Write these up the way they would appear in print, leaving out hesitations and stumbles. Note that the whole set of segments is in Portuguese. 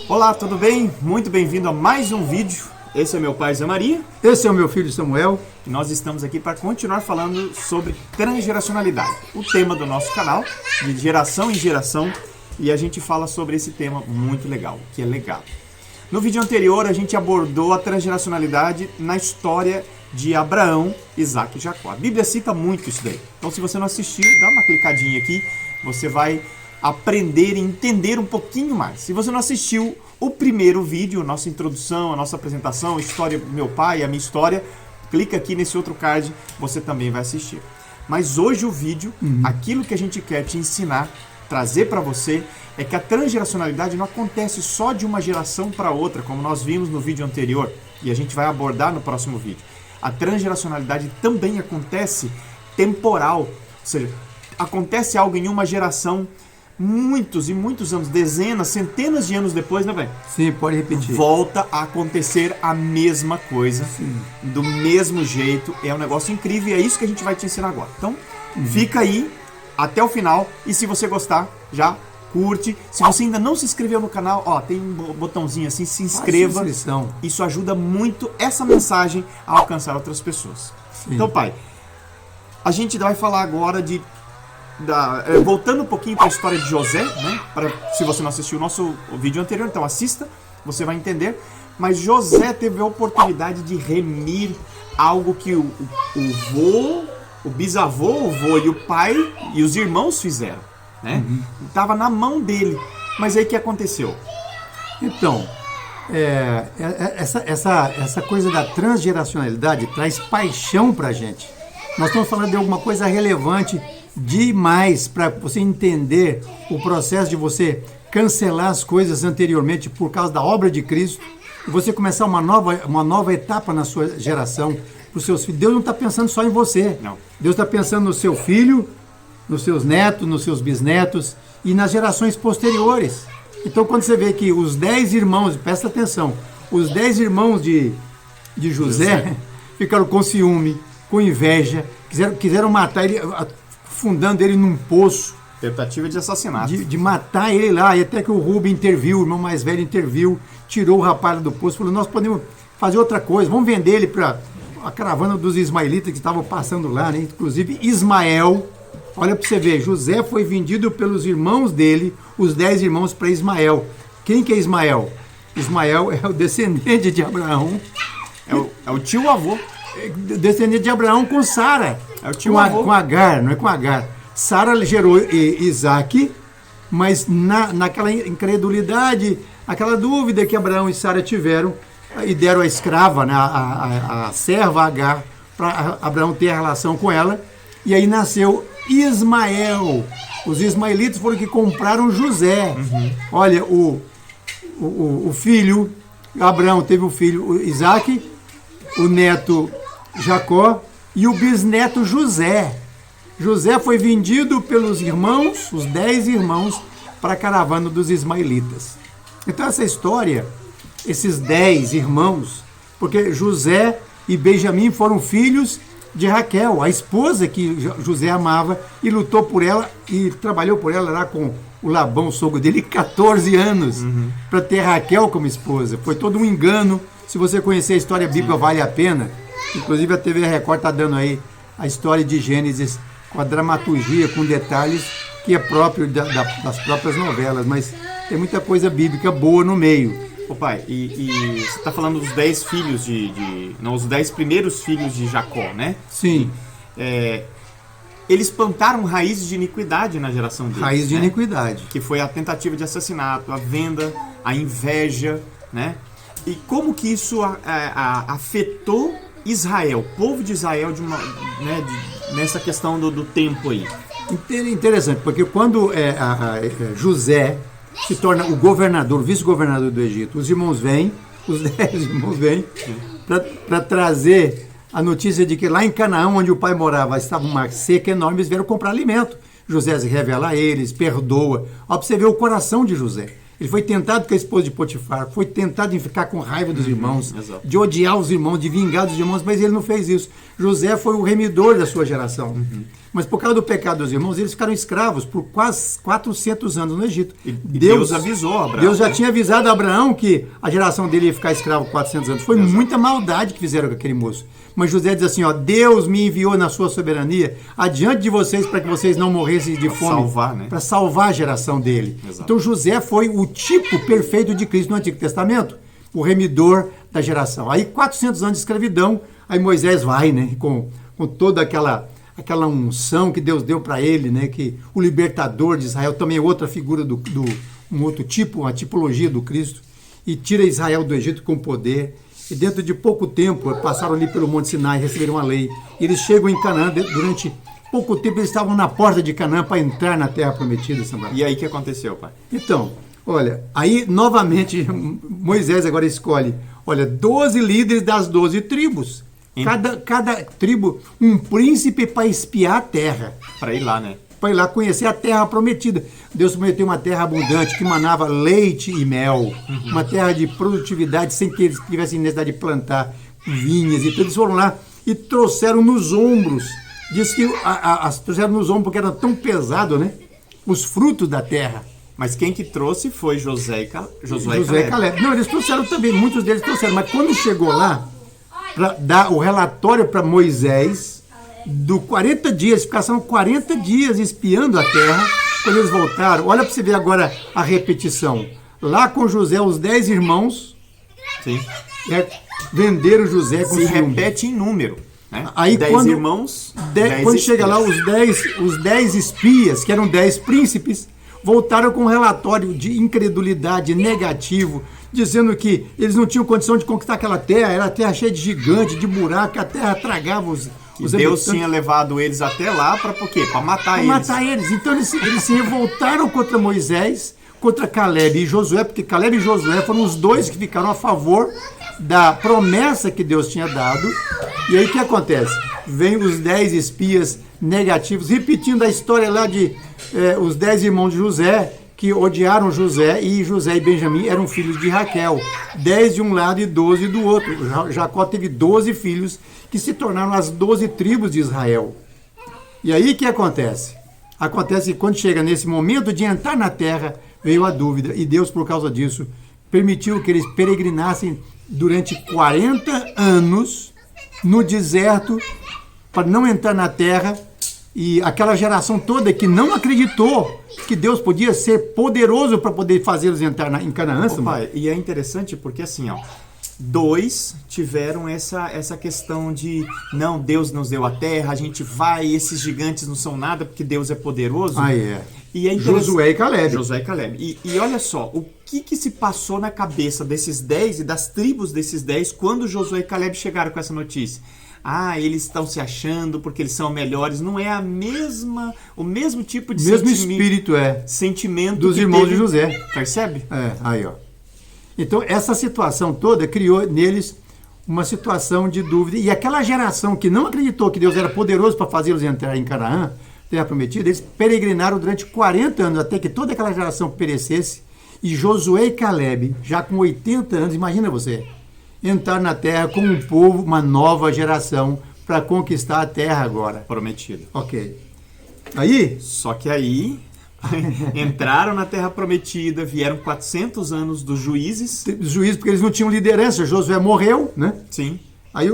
Olá, tudo bem? Muito bem-vindo a mais um vídeo. Esse é meu pai Zé Maria. Esse é o meu filho Samuel. E nós estamos aqui para continuar falando sobre transgeracionalidade, o tema do nosso canal, de geração em geração. E a gente fala sobre esse tema muito legal, que é legado. No vídeo anterior, a gente abordou a transgeracionalidade na história de Abraão, Isaac e Jacó. A Bíblia cita muito isso daí. Então, se você não assistiu, dá uma clicadinha aqui, você vai aprender e entender um pouquinho mais. Se você não assistiu o primeiro vídeo, nossa introdução, a nossa apresentação, a história do meu pai, a minha história, clica aqui nesse outro card, você também vai assistir. Mas hoje o vídeo, aquilo que a gente quer te ensinar, trazer para você, é que a transgeracionalidade não acontece só de uma geração para outra, como nós vimos no vídeo anterior, e a gente vai abordar no próximo vídeo. A transgeracionalidade também acontece temporal, ou seja, acontece algo em uma geração muitos e muitos anos, dezenas, centenas de anos depois, né, velho? Sim, pode repetir. Volta a acontecer a mesma coisa, do mesmo jeito. É um negócio incrível e é isso que a gente vai te ensinar agora. Então, fica aí até o final e se você gostar, já curte. Se você ainda não se inscreveu no canal, ó, tem um botãozinho assim, se inscreva. Isso ajuda muito essa mensagem a alcançar outras pessoas. Sim. Então, pai, a gente vai falar agora de voltando um pouquinho para a história de José, né? Se você não assistiu o nosso vídeo anterior, então assista, você vai entender. Mas José teve a oportunidade de remir algo que o bisavô, o vô e o pai e os irmãos fizeram, né? Estava na mão dele. Mas aí o que aconteceu? Então, essa coisa da transgeracionalidade traz paixão para a gente. Nós estamos falando de alguma coisa relevante demais para você entender o processo de você cancelar as coisas anteriormente por causa da obra de Cristo e você começar uma nova etapa na sua geração, para os seus filhos. Deus não está pensando só em você. Não. Deus está pensando no seu filho, nos seus netos, nos seus bisnetos e nas gerações posteriores. Então, quando você vê que os 10 irmãos, presta atenção, os 10 irmãos de José ficaram com ciúme, com inveja, quiseram matar ele, fundando ele num poço. Tentativa de assassinato. De matar ele lá, e até que o Rubem interviu, o irmão mais velho interviu, tirou o rapaz do poço, falou, nós podemos fazer outra coisa, vamos vender ele para a caravana dos ismaelitas que estavam passando lá, né? Inclusive Ismael, olha para você ver, José foi vendido pelos irmãos dele, os 10 irmãos, para Ismael. Quem que é Ismael? Ismael é o descendente de Abraão. É o tio-avô. Descendente de Abraão com Sara. É o tio-avô. Com Agar, não é com Agar. Sara gerou Isaac, mas naquela incredulidade, aquela dúvida que Abraão e Sara tiveram, e deram a escrava, né, a serva Agar, para Abraão ter a relação com ela, e aí nasceu Ismael. Os ismaelitas foram que compraram José. Olha, o filho, Abraão teve o filho Isaac, o neto Jacó e o bisneto José. José foi vendido pelos irmãos, os 10 irmãos, para a caravana dos ismaelitas. Então essa história, esses 10 irmãos, porque José e Benjamim foram filhos de Raquel, a esposa que José amava e lutou por ela e trabalhou por ela lá com o Labão, o sogro dele, 14 anos, para ter Raquel como esposa. Foi todo um engano. Se você conhecer a história bíblica, vale a pena. Inclusive a TV Record está dando aí a história de Gênesis com a dramaturgia, com detalhes que é próprio das próprias novelas, mas tem muita coisa bíblica boa no meio. Ô pai, e você está falando dos 10 filhos não, os 10 primeiros filhos de Jacó, né? Sim. Eles plantaram raízes de iniquidade na geração deles. Raiz de iniquidade. Que foi a tentativa de assassinato, a venda, a inveja, né? E como que isso afetou Israel, o povo de Israel, nessa questão do tempo aí? Interessante, porque quando José se torna o governador, o vice-governador do Egito, os irmãos vêm, os 10 irmãos vêm, para trazer a notícia de que lá em Canaã, onde o pai morava, estava uma seca enorme, eles vieram comprar alimento. José se revela a eles, perdoa. Olha para você ver o coração de José. Ele foi tentado com a esposa de Potifar, foi tentado em ficar com raiva dos irmãos, de odiar os irmãos, de vingar dos irmãos, mas ele não fez isso. José foi o remidor da sua geração. Mas por causa do pecado dos irmãos, eles ficaram escravos por quase 400 anos no Egito. E Deus avisou Abraão. Deus já tinha avisado a Abraão que a geração dele ia ficar escravo por 400 anos. Foi muita maldade que fizeram com aquele moço. Mas José diz assim, ó, Deus me enviou na sua soberania adiante de vocês para que vocês não morressem de fome. Salvar, né? Para salvar a geração dele. Exato. Então José foi o tipo perfeito de Cristo no Antigo Testamento. O remidor da geração. Aí 400 anos de escravidão, aí Moisés vai, né? Com toda aquela unção que Deus deu para ele, né? Que o libertador de Israel também é outra figura um outro tipo, uma tipologia do Cristo, e tira Israel do Egito com poder. E dentro de pouco tempo, passaram ali pelo Monte Sinai, receberam a lei. E eles chegam em Canaã, durante pouco tempo eles estavam na porta de Canaã para entrar na Terra Prometida. E aí o que aconteceu, pai? Então, olha, aí novamente Moisés agora escolhe, olha, 12 líderes das 12 tribos. Cada tribo, um príncipe para espiar a terra. Para ir lá, né? Para ir lá conhecer a terra prometida. Deus prometeu uma terra abundante que manava leite e mel. Uma terra de produtividade sem que eles tivessem necessidade de plantar vinhas. Então eles foram lá e trouxeram nos ombros. Diz que trouxeram nos ombros porque era tão pesado, né? Os frutos da terra. Mas quem que trouxe foi Josué e Caleb. Não, eles trouxeram também, muitos deles trouxeram. Mas quando chegou lá, para dar o relatório para Moisés, do 40 dias, passaram 40 dias espiando a terra, quando eles voltaram, olha para você ver agora a repetição, lá com José, os 10 irmãos, sim, venderam José com se ciúme. repete em número, né? Aí 10 irmãos, 10 quando espias. chega lá, os 10 espias, que eram 10 príncipes, voltaram com um relatório de incredulidade negativo, dizendo que eles não tinham condição de conquistar aquela terra, era terra cheia de gigantes, de buraco, a terra tragava os Deus habitantes. tinha levado eles até lá para por quê? Para matar eles. Matar eles. Então eles se revoltaram contra Moisés, contra Caleb e Josué, porque Caleb e Josué foram os dois que ficaram a favor da promessa que Deus tinha dado. E aí o que acontece? Vem os 10 espias negativos, repetindo a história lá de os 10 irmãos de José, que odiaram José, e José e Benjamim eram filhos de Raquel, 10 de um lado e 12 do outro. Jacó teve 12 filhos que se tornaram as 12 tribos de Israel. E aí o que acontece? Acontece que quando chega nesse momento de entrar na terra, veio a dúvida, e Deus, por causa disso, permitiu que eles peregrinassem durante 40 anos no deserto, para não entrar na terra. E aquela geração toda que não acreditou que Deus podia ser poderoso para poder fazê-los entrar em Canaã. Pai, e é interessante porque assim, ó, 2 tiveram essa questão de, não, Deus nos deu a terra, a gente vai, esses gigantes não são nada porque Deus é poderoso. Ah, é. E é Josué e Caleb. Josué e Caleb. E olha só, o que se passou na cabeça desses 10 e das tribos desses 10 quando Josué e Caleb chegaram com essa notícia? Ah, eles estão se achando porque eles são melhores. Não é o mesmo tipo de sentimento dos irmãos de José. Percebe? Aí, ó. Então, essa situação toda criou neles uma situação de dúvida. E aquela geração que não acreditou que Deus era poderoso para fazê-los entrar em Canaã, terra prometida, eles peregrinaram durante 40 anos, até que toda aquela geração perecesse. E Josué e Caleb, já com 80 anos, imagina você, entrar na terra com um povo, uma nova geração, para conquistar a terra agora. Prometida. Ok. Aí? Só que aí, entraram na terra prometida, vieram 400 anos dos juízes. Juízes, porque eles não tinham liderança. Josué morreu, né? Sim. Aí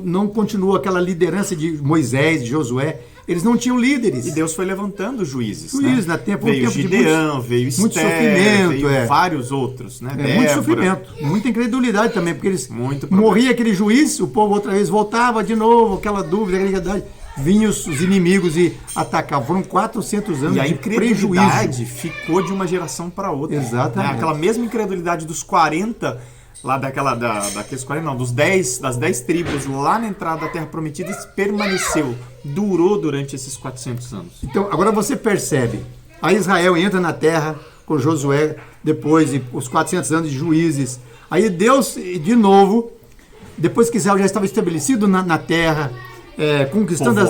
não continuou aquela liderança de Moisés, de Josué. Eles não tinham líderes. E Deus foi levantando juízes. Juízes, né? Veio Gideão, veio Esther, muito sofrimento, veio vários outros, né? Muito sofrimento, muita incredulidade também, porque eles morria aquele juiz, o povo outra vez voltava de novo, aquela dúvida, aquela incredulidade. Vinham os inimigos e atacavam. Foram 400 anos de prejuízo. E a incredulidade ficou de uma geração para outra. Exatamente. Né? Aquela mesma incredulidade dos 40... lá daqueles 40, não, das 10 tribos lá na entrada da Terra Prometida, permaneceu, durou durante esses 400 anos. Então, agora você percebe, aí Israel entra na terra com Josué, depois de os 400 anos de juízes, aí Deus, de novo, depois que Israel já estava estabelecido na terra, conquistando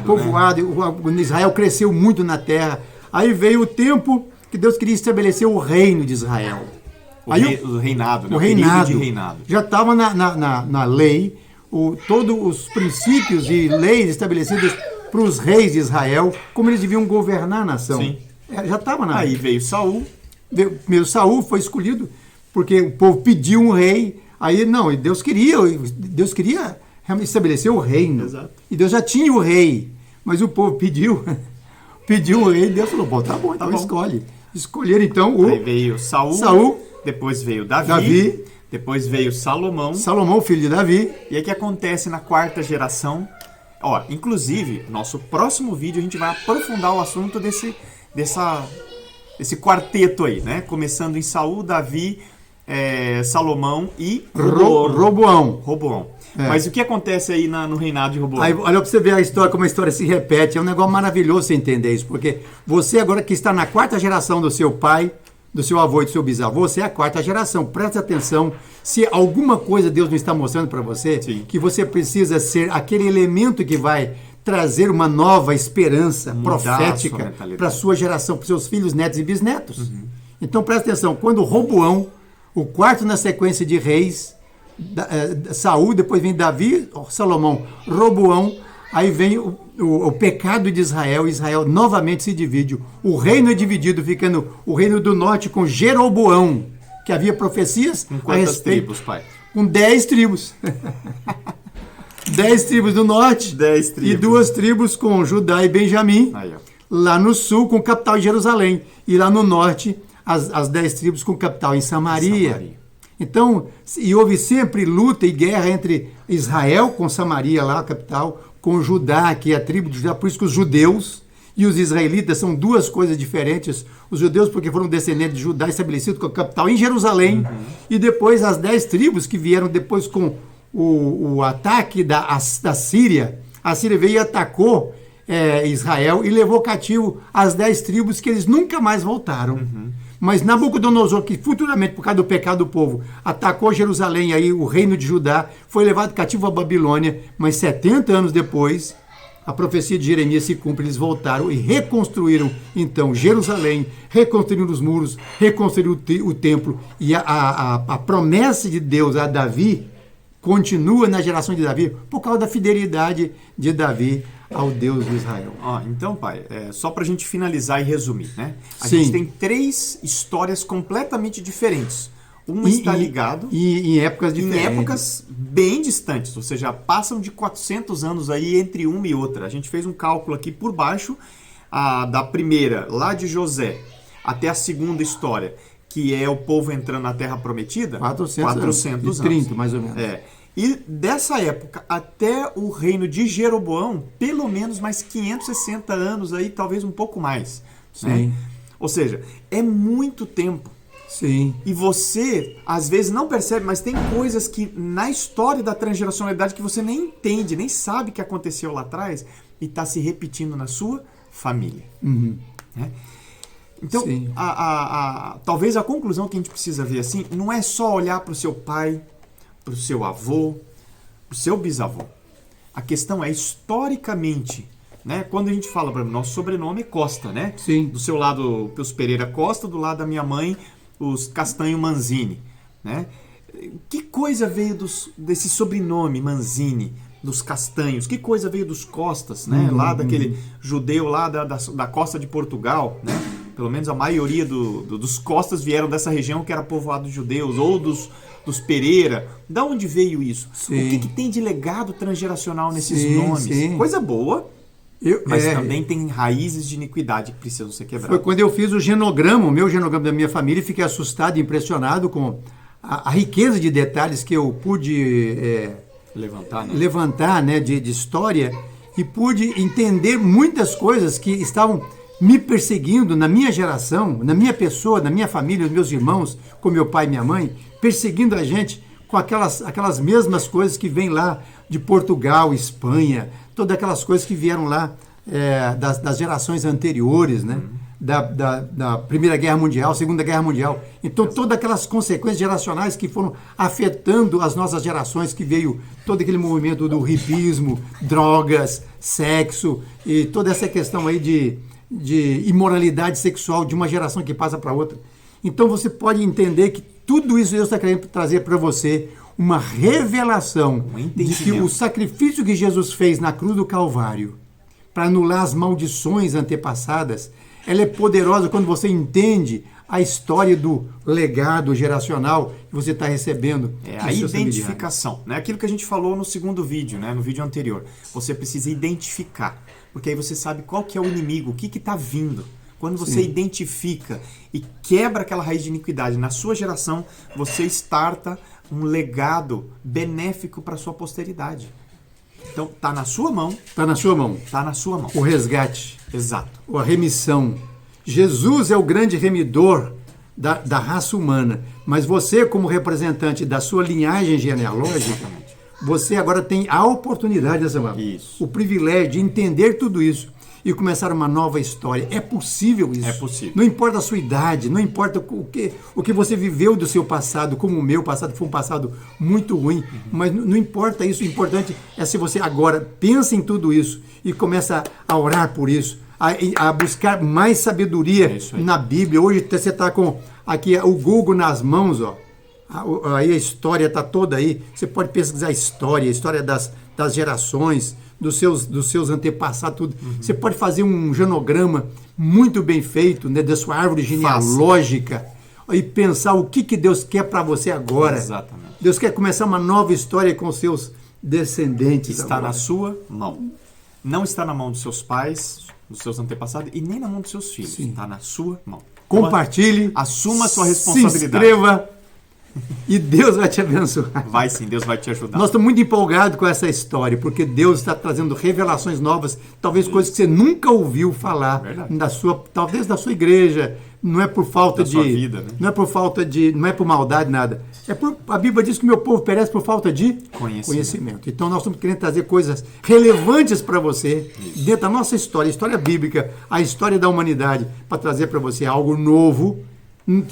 povoado, né? Israel cresceu muito na terra, aí veio o tempo que Deus queria estabelecer o reino de Israel. O reinado, né? O reinado. De reinado. Já estava na lei, todos os princípios e leis estabelecidas para os reis de Israel como eles deviam governar a nação. Sim. Já estava na... Aí veio Saul. Primeiro Saul foi escolhido porque o povo pediu um rei. Aí não, Deus queria realmente estabelecer o reino. Exato. E Deus já tinha o rei, mas o povo pediu o rei, e Deus falou, bom, tá bom, então escolhe. Escolheram então o... Aí veio Saul, depois veio Davi, depois veio Salomão, filho de Davi. E aí o que acontece na quarta geração? Ó, inclusive, nosso próximo vídeo a gente vai aprofundar o assunto desse quarteto aí, né? Começando em Saul, Davi, Salomão e Roboão. Mas o que acontece aí no reinado de Roboão? Aí, olha pra você ver a história, como a história se repete. É um negócio maravilhoso você entender isso. Porque você agora que está na quarta geração do seu pai, do seu avô e do seu bisavô, você é a quarta geração. Presta atenção. Se alguma coisa Deus não está mostrando para você, Sim. que você precisa ser aquele elemento que vai trazer uma nova esperança profética para a sua geração, para os seus filhos, netos e bisnetos. Uhum. Então presta atenção. Quando Roboão, o quarto na sequência de reis, Saul, depois vem Davi, Salomão, Roboão, aí vem o pecado de Israel novamente se divide. O reino é dividido, ficando o reino do norte com Jeroboão, que havia profecias com quantas tribos, pai? Com 10 tribos. 10 tribos do norte 10 tribos. E 2 tribos com Judá e Benjamim. Aí, lá no sul, com capital em Jerusalém. E lá no norte, as 10 tribos com capital em Samaria. Então, e houve sempre luta e guerra entre Israel, com Samaria lá, a capital, com Judá, que é a tribo de Judá. Por isso que os judeus e os israelitas são duas coisas diferentes. Os judeus porque foram descendentes de Judá, estabelecido com a capital em Jerusalém. Uhum. E depois as 10 tribos que vieram depois com o ataque da Síria. A Síria veio e atacou Israel e levou cativo as 10 tribos que eles nunca mais voltaram. Uhum. Mas Nabucodonosor, que futuramente, por causa do pecado do povo, atacou Jerusalém, aí o reino de Judá, foi levado cativo à Babilônia, mas 70 anos depois, a profecia de Jeremias se cumpre, eles voltaram e reconstruíram, então, Jerusalém, reconstruíram os muros, reconstruíram o templo, e a promessa de Deus a Davi continua na geração de Davi, por causa da fidelidade de Davi ao Deus de Israel. Então, pai, só para a gente finalizar e resumir, né? A Sim. gente tem 3 histórias completamente diferentes. Uma está ligado... em épocas diferentes. Em épocas bem distantes, ou seja, passam de 400 anos aí entre uma e outra. A gente fez um cálculo aqui por baixo, da primeira, lá de José, até a segunda história, que é o povo entrando na Terra Prometida. 400 anos. 30, mais ou menos. E dessa época até o reino de Jeroboão, pelo menos mais 560 anos aí, talvez um pouco mais. Sim. Né? Ou seja, é muito tempo. Sim. E você, às vezes, não percebe, mas tem coisas que na história da transgeracionalidade que você nem entende, nem sabe que aconteceu lá atrás e está se repetindo na sua família. Uhum. Né? Então, talvez a conclusão que a gente precisa ver assim, não é só olhar para o seu pai, para o seu avô, para o seu bisavô. A questão é, historicamente, né? Quando a gente fala, por exemplo, nosso sobrenome é Costa, né? Sim. Do seu lado, os Pereira Costa, do lado da minha mãe, os Castanho Manzini, né? Que coisa veio desse sobrenome Manzini, dos Castanhos? Que coisa veio dos Costas, né? Lá daquele judeu lá da costa de Portugal, né? Pelo menos a maioria dos Costas vieram dessa região que era povoado de judeus, ou dos Pereira. Da onde veio isso? Sim. O que tem de legado transgeracional nesses Sim, nomes? sim. Coisa boa, mas também tem raízes de iniquidade que precisam ser quebradas. Foi quando eu fiz o meu genograma da minha família, e fiquei assustado e impressionado com a riqueza de detalhes que eu pude levantar, né, de história, e pude entender muitas coisas que estavam me perseguindo na minha geração, na minha pessoa, na minha família, os meus irmãos, com meu pai e minha mãe, perseguindo a gente com aquelas mesmas coisas que vêm lá de Portugal, Espanha, todas aquelas coisas que vieram lá das gerações anteriores, né? Da Primeira Guerra Mundial, Segunda Guerra Mundial. Então, todas aquelas consequências geracionais que foram afetando as nossas gerações, que veio todo aquele movimento do hipismo, drogas, sexo, e toda essa questão aí de imoralidade sexual de uma geração que passa para outra. Então você pode entender que tudo isso Deus está querendo trazer para você uma revelação de que o sacrifício que Jesus fez na cruz do Calvário para anular as maldições antepassadas. Ela é poderosa quando você entende a história do legado geracional que você está recebendo. É a identificação, né? Aquilo que a gente falou no segundo vídeo, né? No vídeo anterior. Você precisa identificar, porque aí você sabe qual que é o inimigo, o que está vindo. Quando você identifica e quebra aquela raiz de iniquidade na sua geração, você starta um legado benéfico para a sua posteridade. Então, tá na sua mão. Está na sua mão. Tá na sua mão. O resgate. Exato. A remissão. Jesus é o grande remidor da raça humana, mas você, como representante da sua linhagem genealógica, você agora tem a oportunidade, o privilégio de entender tudo isso e começar uma nova história. É possível isso. É possível. Não importa a sua idade, não importa o que você viveu do seu passado, como o meu passado foi um passado muito ruim, mas não importa isso. O importante é se você agora pensa em tudo isso e começa a orar por isso, a buscar mais sabedoria na Bíblia. Hoje você está com aqui o Google nas mãos, ó. Aí a história está toda aí. Você pode pesquisar a história das gerações, dos seus antepassados, tudo. Você pode fazer um genograma muito bem feito, né, da sua árvore genealógica e pensar o que Deus quer para você agora. Exatamente. Deus quer começar uma nova história com os seus descendentes. Está agora. na sua mão. Não está na mão dos seus pais, dos seus antepassados e nem na mão dos seus filhos. Sim. Está na sua mão. Compartilhe. Assuma a sua responsabilidade. Se inscreva. E Deus vai te abençoar. Vai sim, Deus vai te ajudar. Nós estamos muito empolgados com essa história, porque Deus está trazendo revelações novas, talvez coisas que você nunca ouviu falar, talvez da sua igreja. Não é por falta de vida, né? Não é por falta de, não é por maldade, nada. A Bíblia diz que o meu povo perece por falta de conhecimento. Então nós estamos querendo trazer coisas relevantes para você, dentro da nossa história, a história bíblica, a história da humanidade, para trazer para você algo novo,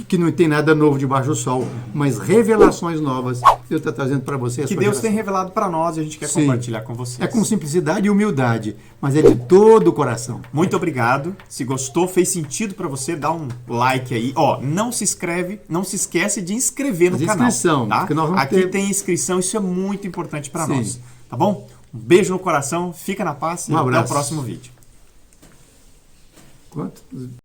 que não tem nada novo debaixo do sol, mas revelações novas Deus está trazendo para você. Que Deus tem revelado para nós e a gente quer compartilhar com vocês. É com simplicidade e humildade, mas é de todo o coração. Muito obrigado. Se gostou, fez sentido para você, dá um like aí. Ó, não se esquece de inscrever no canal. Inscrição, tá? Aqui tem inscrição, isso é muito importante para nós. Tá bom? Um beijo no coração, fica na paz e até o próximo vídeo.